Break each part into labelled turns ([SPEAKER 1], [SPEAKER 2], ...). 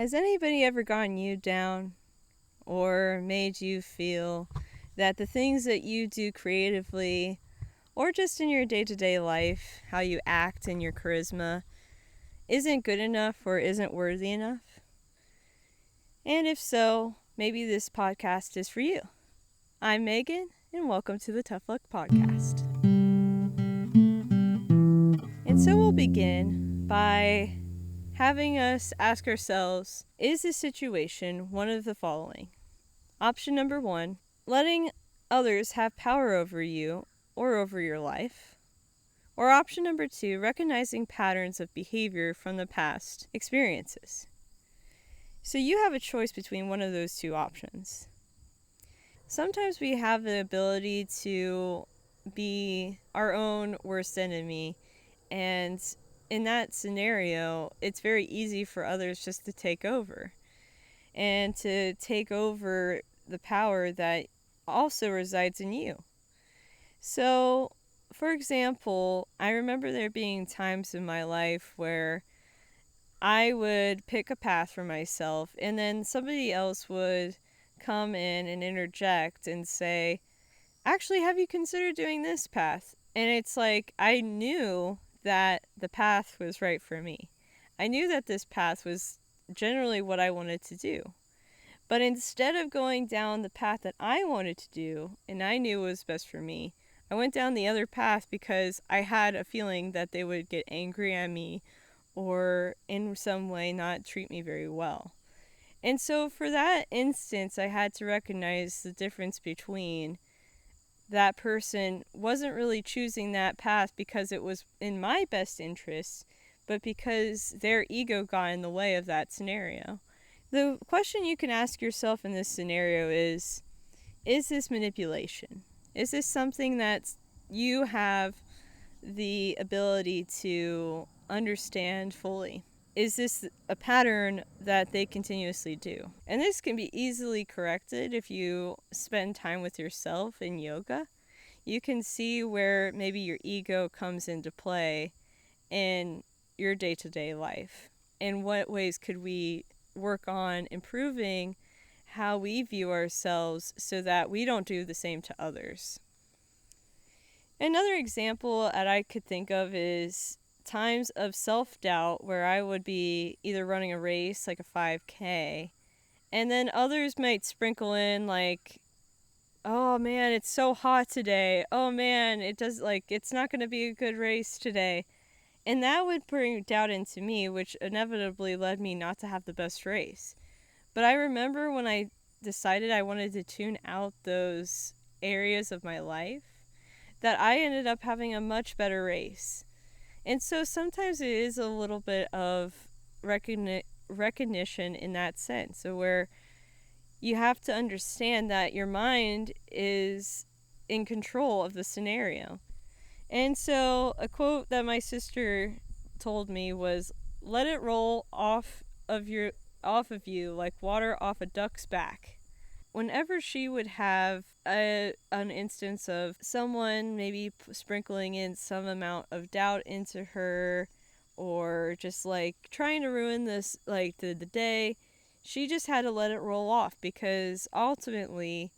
[SPEAKER 1] Has anybody ever gotten you down or made you feel that the things that you do creatively or just in your day-to-day life, how you act and your charisma, isn't good enough or isn't worthy enough? And if so, maybe this podcast is for you. I'm Megan, and welcome to the Tough Luck Podcast. And so we'll begin by having us ask ourselves, is this situation one of the following? Option number 1, letting others have power over you or over your life. Or option number 2, recognizing patterns of behavior from the past experiences. So you have a choice between one of those two options. Sometimes we have the ability to be our own worst enemy, and in that scenario, it's very easy for others just to take over and to take over the power that also resides in you. So, for example, I remember there being times in my life where I would pick a path for myself, and then somebody else would come in and interject and say, actually, have you considered doing this path? And it's like, I knew that the path was right for me. I knew that this path was generally what I wanted to do. But instead of going down the path that I wanted to do, and I knew was best for me, I went down the other path because I had a feeling that they would get angry at me or in some way not treat me very well. And so for that instance, I had to recognize the difference between that person wasn't really choosing that path because it was in my best interest, but because their ego got in the way of that scenario. The question you can ask yourself in this scenario is this manipulation? Is this something that you have the ability to understand fully? Is this a pattern that they continuously do? And this can be easily corrected if you spend time with yourself in yoga. You can see where maybe your ego comes into play in your day-to-day life. In what ways could we work on improving how we view ourselves so that we don't do the same to others? Another example that I could think of is times of self-doubt where I would be either running a race like a 5K, and then others might sprinkle in like, oh man, it's so hot today. Oh man, it's not going to be a good race today. And that would bring doubt into me, which inevitably led me not to have the best race. But I remember when I decided I wanted to tune out those areas of my life, that I ended up having a much better race. And so sometimes it is a little bit of recognition in that sense, so where you have to understand that your mind is in control of the scenario. And so a quote that my sister told me was, let it roll off of you like water off a duck's back. Whenever she would have an instance of someone maybe sprinkling in some amount of doubt into her, or just like trying to ruin this, like the day, she just had to let it roll off, because ultimately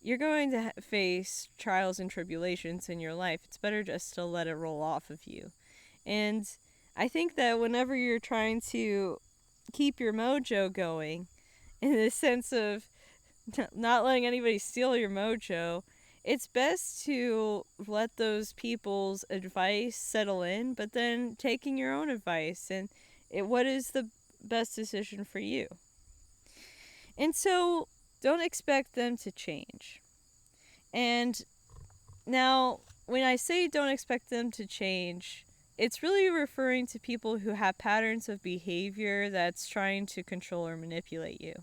[SPEAKER 1] you're going to face trials and tribulations in your life. It's better just to let it roll off of you. And I think that whenever you're trying to keep your mojo going, in the sense of not letting anybody steal your mojo, it's best to let those people's advice settle in, but then taking your own advice and what is the best decision for you. And so don't expect them to change. And now, when I say don't expect them to change, it's really referring to people who have patterns of behavior that's trying to control or manipulate you.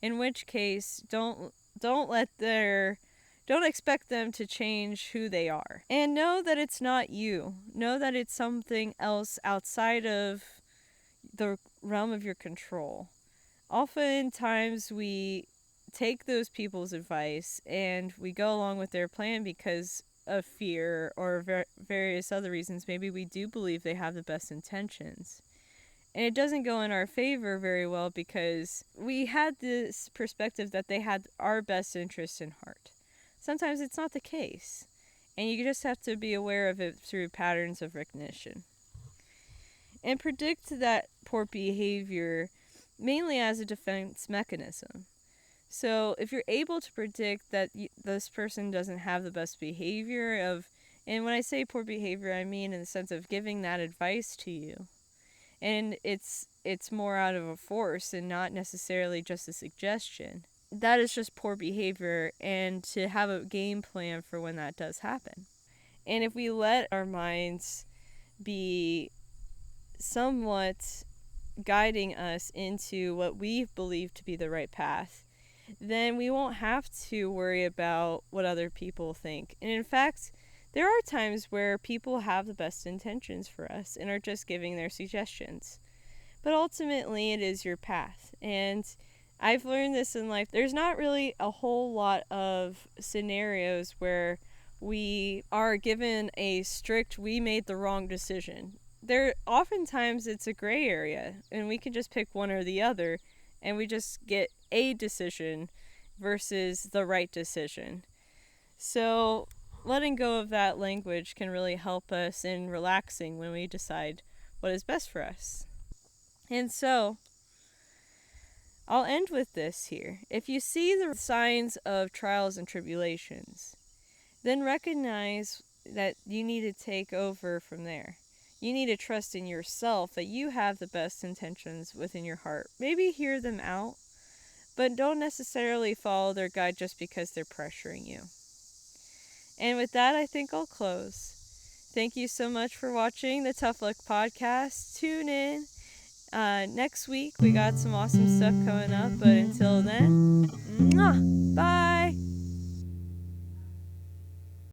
[SPEAKER 1] In which case, don't expect them to change who they are. And know that it's not you. Know that it's something else outside of the realm of your control. Oftentimes we take those people's advice and we go along with their plan because of fear or various other reasons. Maybe we do believe they have the best intentions. And it doesn't go in our favor very well because we had this perspective that they had our best interest in heart. Sometimes it's not the case, and you just have to be aware of it through patterns of recognition. And predict that poor behavior mainly as a defense mechanism. So if you're able to predict that this person doesn't have the best behavior and when I say poor behavior, I mean in the sense of giving that advice to you, and it's more out of a force and not necessarily just a suggestion. That is just poor behavior, and to have a game plan for when that does happen. And if we let our minds be somewhat guiding us into what we believe to be the right path, then we won't have to worry about what other people think. And in fact, there are times where people have the best intentions for us and are just giving their suggestions. But ultimately, it is your path. And I've learned this in life. There's not really a whole lot of scenarios where we are given a strict, we made the wrong decision. There, oftentimes it's a gray area, and we can just pick one or the other, and we just get a decision versus the right decision. So letting go of that language can really help us in relaxing when we decide what is best for us. And so I'll end with this here. If you see the signs of trials and tribulations, then recognize that you need to take over from there. You need to trust in yourself that you have the best intentions within your heart. Maybe hear them out, but don't necessarily follow their guide just because they're pressuring you. And with that, I think I'll close. Thank you so much for watching the Tough Luck Podcast. Tune in. Next week, we got some awesome stuff coming up, but until then, mwah!